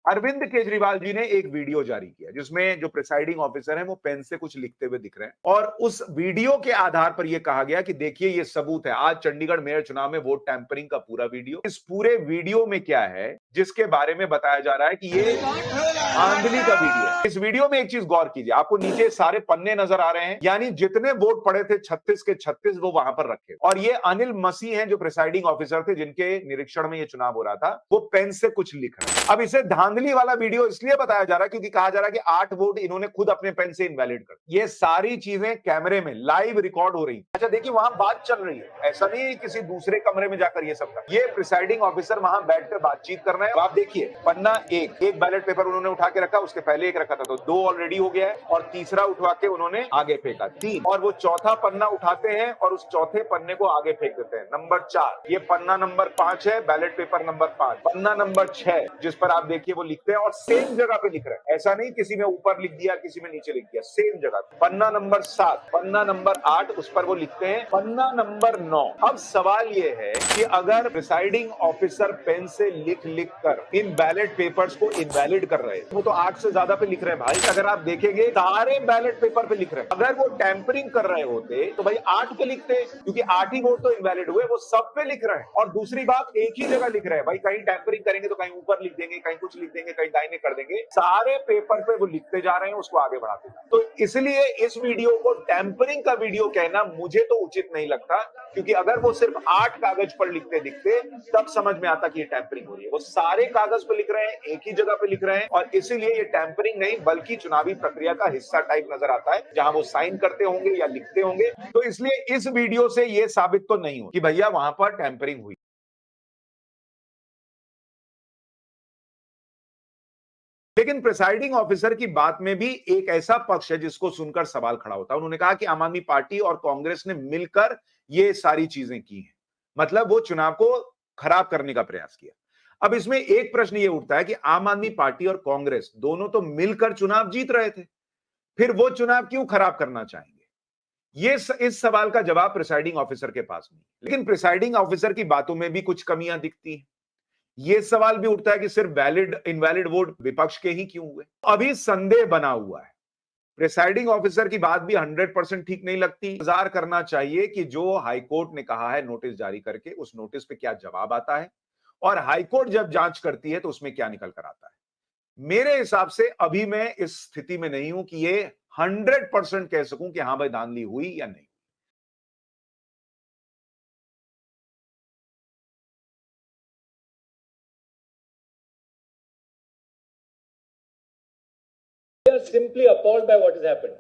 अरविंद केजरीवाल जी ने एक वीडियो जारी किया जिसमें जो प्रिसाइडिंग ऑफिसर है वो पेन से कुछ लिखते हुए दिख रहे हैं और उस वीडियो के आधार पर यह कहा गया कि देखिए ये सबूत है। आज चंडीगढ़ मेयर चुनाव में वोट टैंपरिंग का पूरा वीडियो। इस पूरे वीडियो में क्या है जिसके बारे में बताया जा रहा है कि ये धांधली का वीडियो है। इस वीडियो में एक चीज गौर कीजिए, आपको नीचे सारे पन्ने नजर आ रहे हैं, यानी जितने वोट पड़े थे 36 के 36 वो वहां पर रखे। और ये अनिल मसीह हैं जो प्रिसाइडिंग ऑफिसर थे जिनके निरीक्षण में ये चुनाव हो रहा था, वो पेन से कुछ लिख रहे हैं। अब इसे धांधली वाला वीडियो इसलिए बताया जा रहा है क्योंकि कहा जा रहा है कि 8 वोट इन्होंने खुद अपने पेन से इनवैलिड कर। ये सारी चीजें कैमरे में लाइव रिकॉर्ड हो रही। अच्छा देखिए वहां बात चल रही है, ऐसा नहीं किसी दूसरे कमरे में जाकर ये सब कर। ये प्रिसाइडिंग ऑफिसर वहां बैठकर बातचीत कर रहे हैं। आप देखिए पन्ना एक बैलेट पेपर उन्होंने उठा के रखा, उसके पहले एक रखा था तो 2 ऑलरेडी हो गया है और तीसरा उठवा के उन्होंने आगे फेंका 3, और वो चौथा पन्ना उठाते हैं और उस चौथे पन्ने को आगे फेंक देते हैं। नंबर 4, ये पन्ना नंबर 5 है, बैलेट पेपर नंबर 5। पन्ना नंबर 6 जिस पर आप देखिए वो लिखते हैं और सेम जगह पे लिख रहे हैं, ऐसा नहीं किसी में ऊपर लिख दिया किसी में नीचे लिख दिया, सेम जगह। पन्ना नंबर 7, पन्ना नंबर 8 उस पर वो लिखते हैं, पन्ना नंबर 9। अब सवाल ये है कि अगर प्रिसाइडिंग ऑफिसर पेन से लिख कर इन बैलेट पेपर्स को इनवैलिड कर रहे हैं, वो तो 8 से ज्यादा पे लिख रहे हैं भाई। अगर आप देखेंगे सारे बैलेट पेपर पे लिख रहे हैं, अगर वो टैंपरिंग कर रहे होते तो भाई 8 पे लिखते, क्योंकि 8 ही वोट तो इनवैलिड हुए, वो सब पे लिख रहे हैं। और दूसरी बात एक ही जगह लिख रहे हैं भाई, कहीं टैंपरिंग करेंगे तो कहीं ऊपर लिख देंगे, कहीं कुछ लिख देंगे, कहीं दाहिने कर देंगे, सारे पेपर पे वो लिखते जा रहे हैं, उसको आगे बढ़ाते जा रहे हैं। तो इसलिए इस वीडियो को टैंपरिंग का वीडियो कहना मुझे तो उचित नहीं लगता, क्योंकि अगर वो सिर्फ 8 कागज पर लिखते दिखते तब समझ में आता कि ये टैंपरिंग हो रही है। वो सारे कागज पे लिख रहे हैं, एक ही जगह पे लिख रहे हैं, और इसीलिए ये टैंपरिंग नहीं बल्कि चुनावी प्रक्रिया का हिस्सा टाइप नजर आता है, जहां वो साइन करते होंगे या लिखते होंगे। तो इसलिए इस वीडियो से ये साबित तो नहीं हो कि भैया वहां पर टैंपरिंग हुई। लेकिन प्रिसाइडिंग ऑफिसर की बात में भी एक ऐसा पक्ष है जिसको सुनकर सवाल खड़ा होता है। उन्होंने कहा कि आम आदमी पार्टी और कांग्रेस ने मिलकर ये सारी चीजें की हैं, मतलब वो चुनाव को खराब करने का प्रयास किया। अब इसमें एक प्रश्न ये उठता है कि आम आदमी पार्टी और कांग्रेस दोनों तो मिलकर चुनाव जीत रहे थे, फिर वो चुनाव क्यों खराब करना चाहेंगे? इस सवाल का जवाब प्रिसाइडिंग ऑफिसर के पास नहीं। लेकिन प्रिसाइडिंग ऑफिसर की बातों में भी कुछ कमियां दिखती हैं। यह सवाल भी उठता है कि सिर्फ वैलिड इनवैलिड वोट विपक्ष के ही क्यों हुए? अभी संदेह बना हुआ है। प्रिसाइडिंग ऑफिसर की बात भी 100% ठीक नहीं लगती। इंतजार करना चाहिए कि जो हाईकोर्ट ने कहा है नोटिस जारी करके, उस नोटिस पे क्या जवाब आता है और हाईकोर्ट जब जांच करती है तो उसमें क्या निकल कर आता है। मेरे हिसाब से अभी मैं इस स्थिति में नहीं हूं कि ये 100% कह सकूं कि हां भाई धांधली हुई या नहीं। They are simply appalled by what has happened.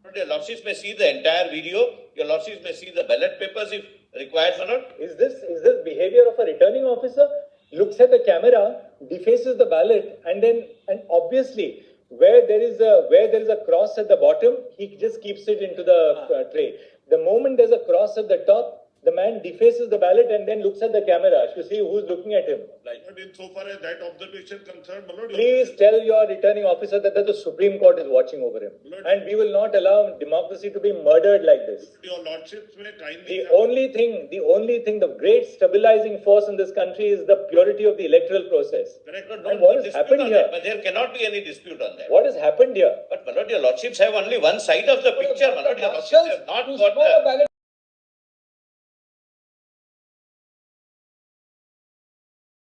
Your Lordships may see the entire video. Your Lordships may see the ballot papers if required, my lord. Is this behavior of a returning officer? Looks at the camera, defaces the ballot, and obviously where there is a cross at the bottom, he just keeps it into the tray. The moment there's a cross at the top, the man defaces the ballot and then looks at the camera to see who's looking at him. But in so far as that observation concerned, my lord, Please tell your returning officer that the Supreme Court is watching over him. Lord, and we will not allow democracy to be murdered like this. Your Lordships may kindly... The only thing, the great stabilizing force in this country is the purity of the electoral process. Correct, Lord, and what has happened here? But there cannot be any dispute on that. What has happened here? But, my lord, your Lordships have only one side of the picture, my lord. Your Lordships have not got the... ballot.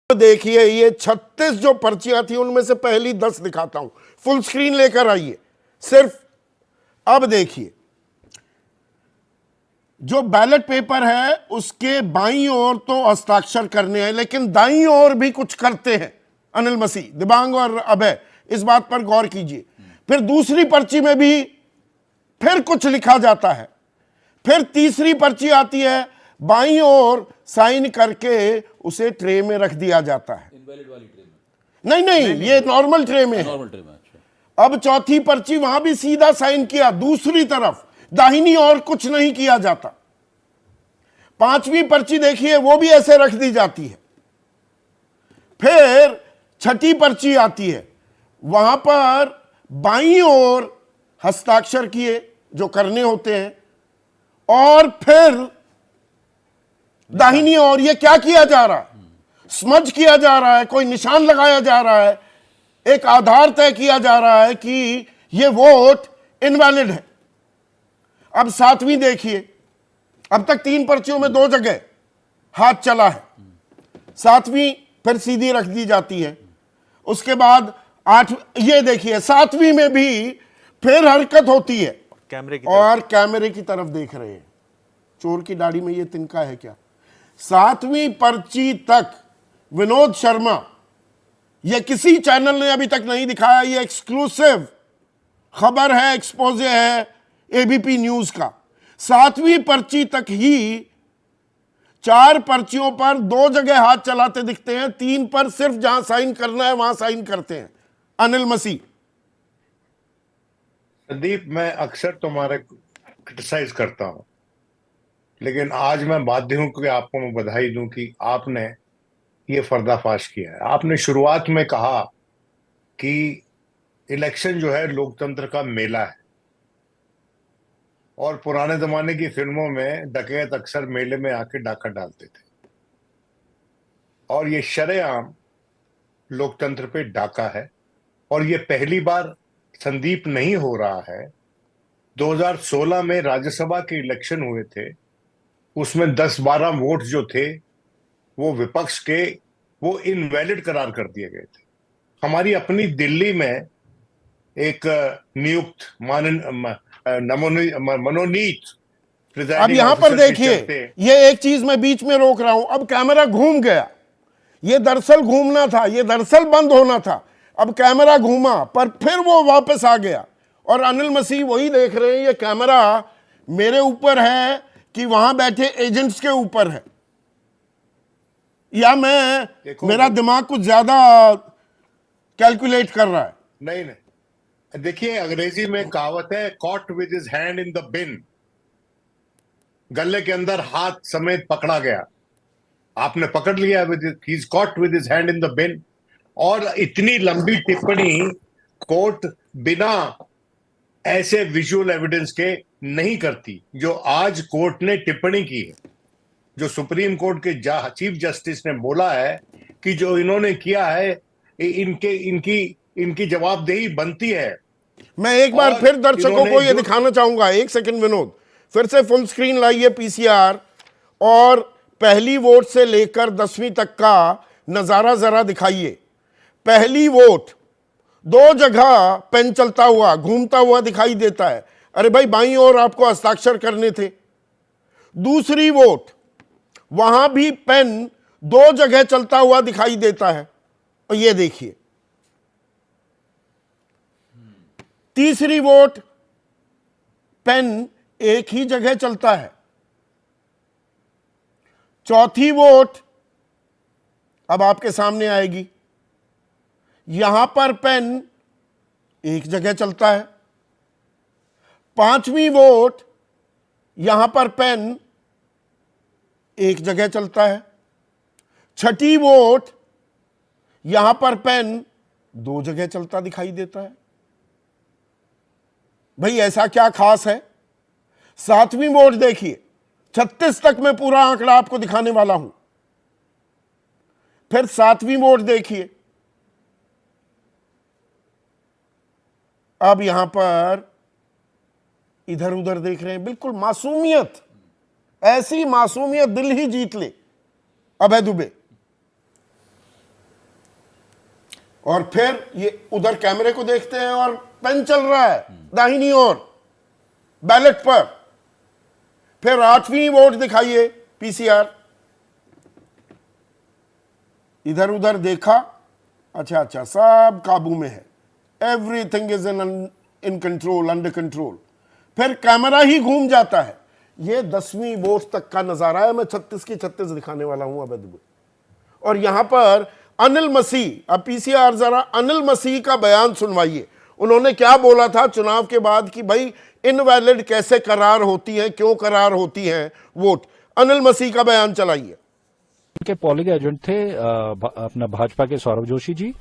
देखिए ये 36 जो पर्चियां थी उनमें से पहली 10 दिखाता हूं, फुल स्क्रीन लेकर आइए सिर्फ। अब देखिए जो बैलेट पेपर है उसके बाईं ओर तो हस्ताक्षर करने हैं, लेकिन दाईं ओर भी कुछ करते हैं अनिल मसीह, दिबांग और अभय, इस बात पर गौर कीजिए। फिर दूसरी पर्ची में भी फिर कुछ लिखा जाता है, फिर तीसरी पर्ची आती है, बाईं ओर साइन करके उसे ट्रे में रख दिया जाता है। इनवैलिड वाली ट्रे में नहीं, ये नॉर्मल ट्रे में है। नॉर्मल ट्रे में। अच्छा। अब चौथी पर्ची वहां भी सीधा साइन किया, दूसरी तरफ दाहिनी ओर कुछ नहीं किया जाता। पांचवी पर्ची देखिए वो भी ऐसे रख दी जाती है। फिर छठी पर्ची आती है, वहां पर बाईं ओर हस्ताक्षर किए जो करने होते हैं, और फिर दाहिनी ओर ये क्या किया जा रहा है? स्मज किया जा रहा है, कोई निशान लगाया जा रहा है। एक आधार तय किया जा रहा है कि ये वोट इनवैलिड है। अब 7वीं देखिए, अब तक 3 पर्चियों में 2 जगह हाथ चला है, 7वीं फिर सीधी रख दी जाती है। उसके बाद 8, ये देखिए 7वीं में भी फिर हरकत होती है और कैमरे की तरफ देख रहे हैं। चोर की दाढ़ी में ये तिनका है क्या? 7वीं पर्ची तक विनोद शर्मा, ये किसी चैनल ने अभी तक नहीं दिखाया, ये एक्सक्लूसिव खबर है, एक्सपोजे है एबीपी न्यूज का। 7वीं पर्ची तक ही 4 पर्चियों पर 2 जगह हाथ चलाते दिखते हैं, 3 पर सिर्फ जहां साइन करना है वहां साइन करते हैं। अनिल मसीह। संदीप, मैं अक्सर तुम्हारे क्रिटिसाइज करता हूं, लेकिन आज मैं बाध्य हूं कि आपको मैं बधाई दूं कि आपने ये पर्दाफाश किया है। आपने शुरुआत में कहा कि इलेक्शन जो है लोकतंत्र का मेला है, और पुराने जमाने की फिल्मों में डकैत अक्सर मेले में आके डाका डालते थे, और ये शरेआम लोकतंत्र पे डाका है। और ये पहली बार संदीप नहीं हो रहा है। 2016 में राज्यसभा के इलेक्शन हुए थे, उसमें 10-12 वोट जो थे वो विपक्ष के, वो इनवैलिड करार कर दिए गए थे। हमारी अपनी दिल्ली में एक नियुक्त मनोनीत, अब यहां पर देखिए, ये एक चीज मैं बीच में रोक रहा हूं, अब कैमरा घूम गया। ये दरअसल घूमना था, ये दरअसल बंद होना था, अब कैमरा घूमा पर फिर वो वापस आ गया। और अनिल मसीह वही देख रहे हैं, ये कैमरा मेरे ऊपर है कि वहां बैठे एजेंट्स के ऊपर है, या मेरा दिमाग कुछ ज्यादा कैलकुलेट कर रहा है? नहीं, देखिए अंग्रेजी में कहावत है, caught with his hand in the bin, गले के अंदर हाथ समेत पकड़ा गया। आपने पकड़ लिया, he is caught with his hand in the bin. और इतनी लंबी टिप्पणी कोर्ट बिना ऐसे विजुअल एविडेंस के नहीं करती जो आज कोर्ट ने टिप्पणी की है। जो सुप्रीम कोर्ट के चीफ जस्टिस ने बोला है कि जो इन्होंने किया है, इनकी जवाबदेही बनती है। मैं एक बार फिर दर्शकों को यह दिखाना चाहूंगा, 1 सेकंड विनोद, फिर से फुल स्क्रीन लाइए पीसीआर, और पहली वोट से लेकर 10वीं तक का नजारा जरा दिखाइए। पहली वोट 2 जगह पेन चलता हुआ, घूमता हुआ दिखाई देता है। अरे भाई, बाईं ओर आपको हस्ताक्षर करने थे। दूसरी वोट, वहां भी पेन 2 जगह चलता हुआ दिखाई देता है, और ये देखिए। तीसरी वोट, पेन एक ही जगह चलता है। चौथी वोट अब आपके सामने आएगी, यहां पर पेन एक जगह चलता है। 5वीं वोट, यहां पर पेन एक जगह चलता है। 6ठी वोट, यहां पर पेन 2 जगह चलता दिखाई देता है। भाई ऐसा क्या खास है? 7वीं वोट देखिए, 36 तक मैं पूरा आंकड़ा आपको दिखाने वाला हूं। फिर 7वीं वोट देखिए, अब यहां पर इधर उधर देख रहे हैं, बिल्कुल मासूमियत, ऐसी मासूमियत दिल ही जीत ले अभय दुबे। और फिर ये उधर कैमरे को देखते हैं और पेन चल रहा है दाहिनी ओर बैलेट पर। फिर 8वीं वोट दिखाइए पीसीआर, इधर उधर देखा, अच्छा सब काबू में है, everything is in control, under control. फिर कैमरा ही घूम जाता है। ये 10वीं वोट तक का नजारा है। मैं 36 की 36 दिखाने वाला हूं अभय दुबे। और यहां पर अनिल मसीह, अब पीसीआर जरा अनिल मसीह का बयान सुनवाइए। उन्होंने क्या बोला था चुनाव के बाद कि भाई इनवैलिड कैसे करार होती है, क्यों करार होती है वोट। अनिल मसीह का बयान चलाइए। उनके पोलिंग एजेंट थे अपना भाजपा के सौरभ जोशी जी,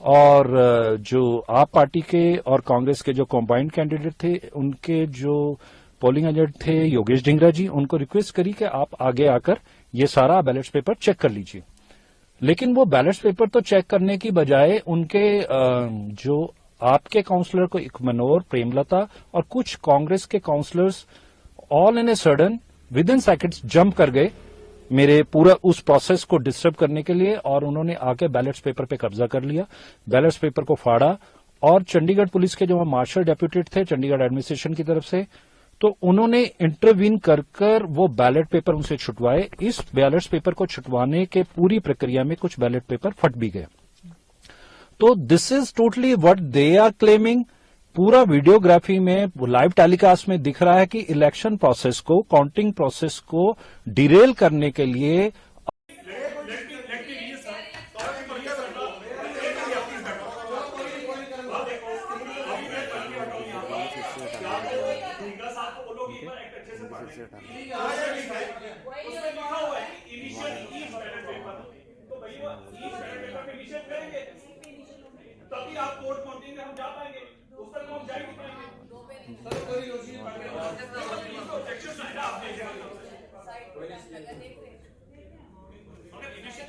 और जो आप पार्टी के और कांग्रेस के जो कंबाइंड कैंडिडेट थे, उनके जो पोलिंग एजेंट थे योगेश ढिंगरा जी, उनको रिक्वेस्ट करी कि आप आगे आकर ये सारा बैलेट पेपर चेक कर लीजिए। लेकिन वो बैलेट पेपर तो चेक करने की बजाय उनके जो आपके काउंसलर को एक मनोहर, प्रेमलता और कुछ कांग्रेस के counsellors all in a sudden within seconds jump कर गए मेरे पूरा उस प्रोसेस को डिस्टर्ब करने के लिए, और उन्होंने आके बैलेट पेपर पे कब्जा कर लिया, बैलेट पेपर को फाड़ा। और चंडीगढ़ पुलिस के जो मार्शल डेप्यूटेड थे चंडीगढ़ एडमिनिस्ट्रेशन की तरफ से, तो उन्होंने इंटरवीन कर वो बैलेट पेपर उनसे छुटवाए। इस बैलेट पेपर को छुटवाने के पूरी प्रक्रिया में कुछ बैलेट पेपर फट भी गए। तो this is totally what they are claiming. पूरा वीडियोग्राफी में लाइव टेलीकास्ट में दिख रहा है कि इलेक्शन प्रोसेस को, काउंटिंग प्रोसेस को डिरेल करने के लिए तभी आप कोर्ट पहुंचेंगे, हम जा पाएंगे, उस तक हम जा ही नहीं पाएंगे। अगर इनिशियल